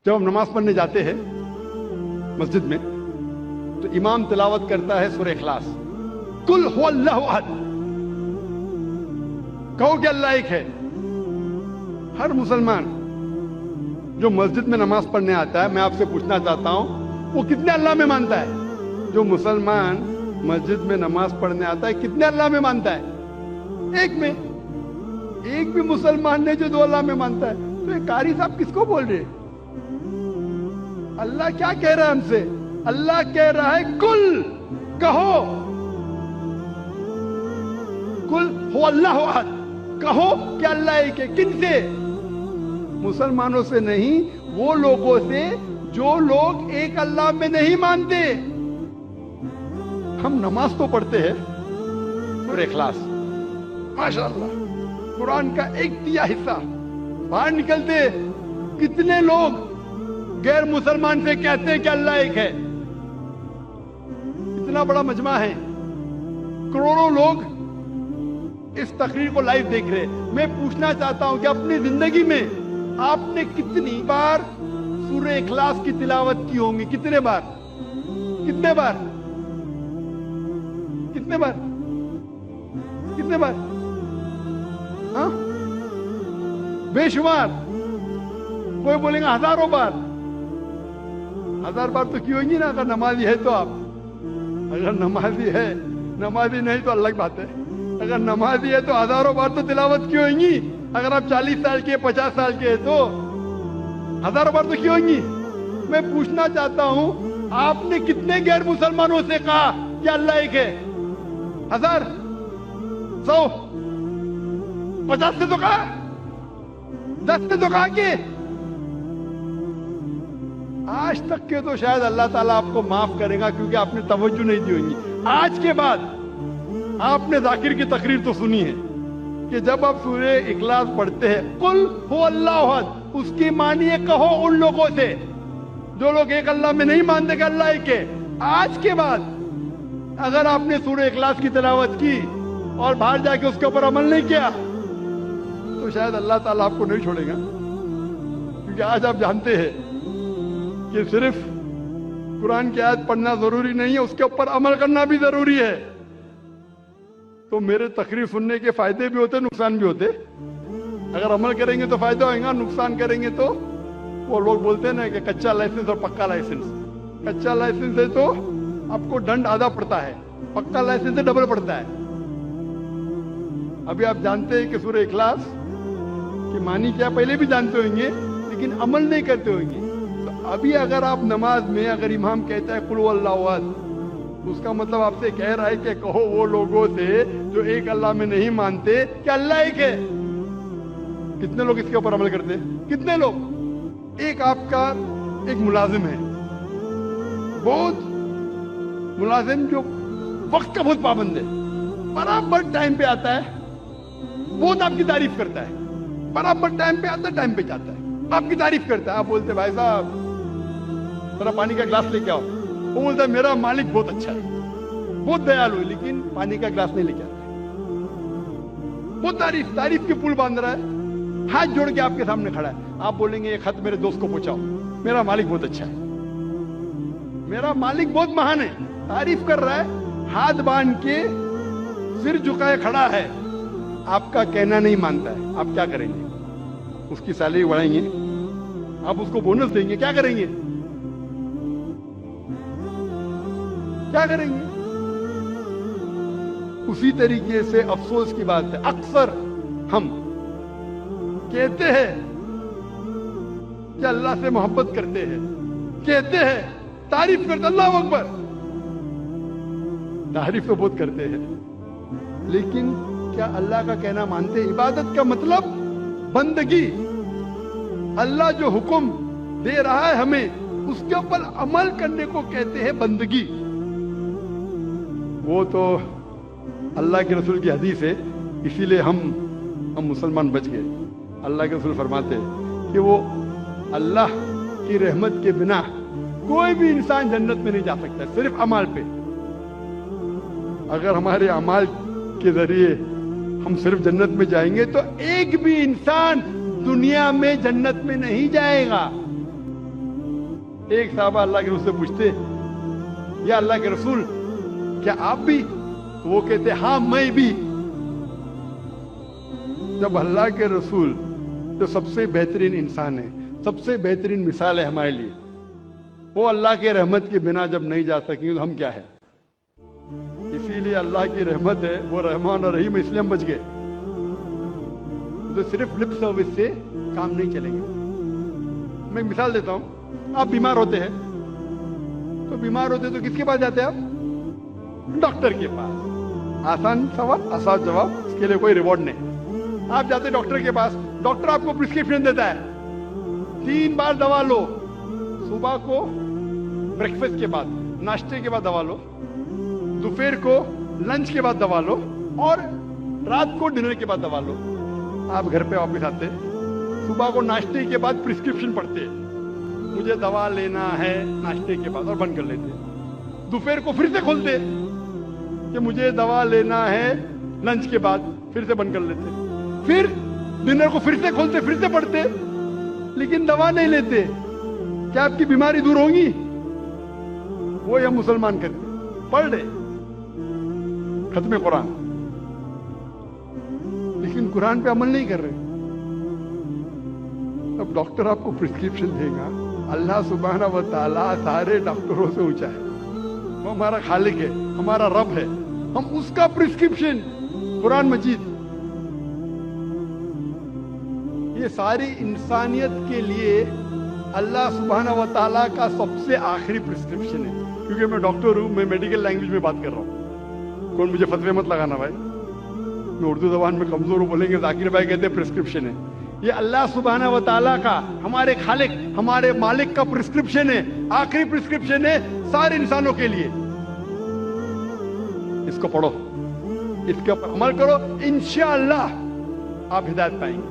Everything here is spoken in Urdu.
جب ہم نماز پڑھنے جاتے ہیں مسجد میں تو امام تلاوت کرتا ہے سورہ اخلاص، قل هو اللہ احد، کہو کہ اللہ ایک ہے۔ ہر مسلمان جو مسجد میں نماز پڑھنے آتا ہے، میں آپ سے پوچھنا چاہتا ہوں وہ کتنے اللہ میں مانتا ہے؟ جو مسلمان مسجد میں نماز پڑھنے آتا ہے کتنے اللہ میں مانتا ہے؟ ایک میں۔ ایک بھی مسلمان نے جو دو اللہ میں مانتا ہے، تو یہ قاری صاحب کس کو بول رہے؟ اللہ کیا کہہ رہا ہے ہم سے؟ اللہ کہہ رہا ہے کل، کہو، کل ہو اللہ احد، کہو کہ اللہ ایک ہے۔ کن سے؟ مسلمانوں سے نہیں، وہ لوگوں سے جو لوگ ایک اللہ میں نہیں مانتے۔ ہم نماز تو پڑھتے ہیں سورہ اخلاص، ماشاءاللہ قرآن کا 1/3 حصہ، باہر نکلتے کتنے لوگ غیر مسلمان سے کہتے ہیں کہ اللہ ایک ہے؟ اتنا بڑا مجمع ہے، کروڑوں لوگ اس تقریر کو لائیو دیکھ رہے۔ میں پوچھنا چاہتا ہوں کہ اپنی زندگی میں آپ نے کتنی بار سورہ اخلاص کی تلاوت کی ہوں گی؟ کتنے بار؟ کتنے بار؟ کتنے بار؟ کتنے بار؟ ہاں بے شمار۔ کوئی بولیں گا ہزاروں بار۔ 1000 بار تو کی ہوگی نا، اگر نمازی ہے تو۔ آپ اگر نمازی ہے، نمازی نہیں تو اللہ کی بات ہے۔ اگر نمازی ہے تو ہزاروں بار تو تلاوت کی ہوئیں گی۔ اگر آپ 40 سال کے 50 سال کے ہیں تو ہزاروں بار تو کی ہوئیں گی۔ میں پوچھنا چاہتا ہوں آپ نے کتنے غیر مسلمانوں سے کہا کہ اللہ ایک ہے؟ 1000 100 50 سے تو کہا، 10 سے تو کہا کہ آج تک کے تو شاید اللہ تعالیٰ آپ کو معاف کرے گا کیونکہ آپ نے توجہ نہیں دی ہوگی۔ آج کے بعد آپ نے ذاکر کی تقریر تو سنی ہے کہ جب آپ سورہ اخلاص پڑھتے ہیں قل هو اللہ احد، اس کی معنی کہو ان لوگوں سے جو لوگ ایک اللہ میں نہیں مانتے کہ اللہ ایک ہے۔ آج کے بعد اگر آپ نے سورہ اخلاص کی تلاوت کی اور باہر جا کے اس کے اوپر عمل نہیں کیا تو شاید اللہ تعالیٰ آپ کو نہیں چھوڑے گا، کیونکہ آج آپ جانتے ہیں کہ صرف قرآن کی آیت پڑھنا ضروری نہیں ہے، اس کے اوپر عمل کرنا بھی ضروری ہے۔ تو میرے تقریر سننے کے فائدے بھی ہوتے، نقصان بھی ہوتے۔ اگر عمل کریں گے تو فائدہ ہوئے گا، نقصان کریں گے تو وہ لوگ بولتے ہیں نا کہ کچا لائسنس اور پکا لائسنس۔ کچا لائسنس ہے تو آپ کو ڈنڈ آدھا پڑتا ہے، پکا لائسنس سے ڈبل پڑتا ہے۔ ابھی آپ جانتے ہیں کہ سورہ اخلاص کی معنی کیا پہلے بھی جانتے ہوئیں گے، لیکن عمل نہیں کرتے ہوئیں گے۔ تو ابھی اگر آپ نماز میں اگر امام کہتا ہے قل هو اللہ احد، اس کا مطلب آپ سے کہہ رہا ہے کہ کہو وہ لوگوں سے جو ایک اللہ میں نہیں مانتے کہ اللہ ایک ہے۔ کتنے لوگ اس کے اوپر عمل کرتے ہیں؟ کتنے لوگ؟ ایک آپ کا ایک ملازم ہے، بہت ملازم جو وقت کا بہت پابند ہے، برابر ٹائم پہ آتا ہے، بہت آپ کی تعریف کرتا ہے، برابر ٹائم پہ آتا ہے، ٹائم پہ جاتا ہے، آپ کی تعریف کرتا ہے۔ آپ بولتے بھائی صاحب ذرا پانی کا گلاس لے کے آؤ، وہ بولتا ہے میرا مالک بہت اچھا ہے، بہت دیالو ہے، لیکن پانی کا گلاس نہیں لے کے آتا ہے۔ وہ تعریف کے پل باندھ رہا ہے، ہاتھ جوڑ کے آپ کے سامنے کھڑا ہے۔ آپ بولیں گے یہ خط میرے دوست کو پہنچاؤ، میرا مالک بہت اچھا ہے، میرا مالک بہت مہان ہے، تعریف کر رہا ہے، ہاتھ باندھ کے سر جھکائے کھڑا ہے، آپ کا کہنا نہیں مانتا ہے۔ آپ کیا کریں گے؟ اس کی سیلری بڑھائیں گے؟ آپ اس کو بونس دیں گے؟ کیا کریں گے؟ کیا کریں گے؟ اسی طریقے سے افسوس کی بات ہے، اکثر ہم کہتے ہیں کہ اللہ سے محبت کرتے ہیں، کہتے ہیں تعریف کرتے، اللہ اکبر، تعریف تو بہت کرتے ہیں، لیکن کیا اللہ کا کہنا مانتے؟ عبادت کا مطلب بندگی، اللہ جو حکم دے رہا ہے ہمیں اس کے اوپر عمل کرنے کو کہتے ہیں بندگی۔ وہ تو اللہ کے رسول کی حدیث ہے، اسی لیے ہم مسلمان بچ گئے۔ اللہ کے رسول فرماتے ہیں کہ وہ اللہ کی رحمت کے بنا کوئی بھی انسان جنت میں نہیں جا سکتا، صرف اعمال پہ۔ اگر ہمارے اعمال کے ذریعے ہم صرف جنت میں جائیں گے تو ایک بھی انسان دنیا میں جنت میں نہیں جائے گا۔ ایک صحابہ اللہ کے رسول سے پوچھتے یا اللہ کے رسول کیا آپ بھی؟ تو وہ کہتے ہاں میں بھی. جب اللہ کے رسول جو سب سے بہترین انسان ہے, سب سے بہترین مثال ہے ہمارے لیے, وہ اللہ کے رحمت کے بنا جب نہیں جا سکیں تو ہم کیا ہے؟ اسی لیے اللہ کی رحمت ہے, وہ رحمان اور رحیم, اس لیے ہم بچ گئے. تو صرف لپ سروس سے کام نہیں چلیں گے. میں ایک مثال دیتا ہوں. آپ بیمار ہوتے ہیں تو کس کے پاس جاتے ہیں آپ؟ ڈاکٹر کے پاس. آسان سوال, آسان جواب, اس کے لیے کوئی ریوارڈ نہیں. آپ جاتے ڈاکٹر کے پاس, ڈاکٹر آپ کو پرسکرپشن دیتا ہے 3 بار دوا لو. صبح کو بریکفاسٹ کے بعد, ناشتے کے بعد دوا لو, دوپہر کو لنچ کے بعد دوا لو, اور رات کو ڈنر کے بعد دوا لو. آپ گھر پہ واپس آتے, صبح کو ناشتے کے بعد پرسکرپشن پڑھتے, مجھے دوا لینا ہے ناشتے کے بعد, اور بند کر لیتے. دوپہر کو پھر سے کھولتے کہ مجھے دوا لینا ہے لنچ کے بعد, پھر سے بند کر لیتے. پھر ڈنر کو پھر سے کھولتے, پھر سے پڑھتے, لیکن دوا نہیں لیتے. کیا آپ کی بیماری دور ہوگی؟ وہ ہم مسلمان کرتے, پڑھ لے ختم قرآن, لیکن قرآن پہ عمل نہیں کر رہے. اب ڈاکٹر آپ کو پرسکرپشن دے گا. اللہ سبحانہ و تعالیٰ سارے ڈاکٹروں سے اونچا ہے, وہ ہمارا خالق ہے, ہمارا رب ہے. ہم اس کا پرسکرپشن قرآن مجید, یہ ساری انسانیت کے لیے اللہ سبحانہ و تعالیٰ کا سب سے آخری پرسکرپشن ہے. کیونکہ میں ڈاکٹر ہوں, میں میڈیکل لینگویج میں بات کر رہا ہوں. کون مجھے فتوے مت لگانا بھائی, میں اردو زبان میں کمزور ہوں. بولیں گے ذاکر بھائی کہتے ہیں پرسکرپشن ہے. یہ اللہ سبحانہ و تعالیٰ کا, ہمارے خالق, ہمارے مالک کا پرسکرپشن ہے, آخری پرسکرپشن ہے سارے انسانوں کے لیے. اس کو پڑھو, اس کے اوپر عمل کرو, انشاءاللہ آپ ہدایت پائیں گے.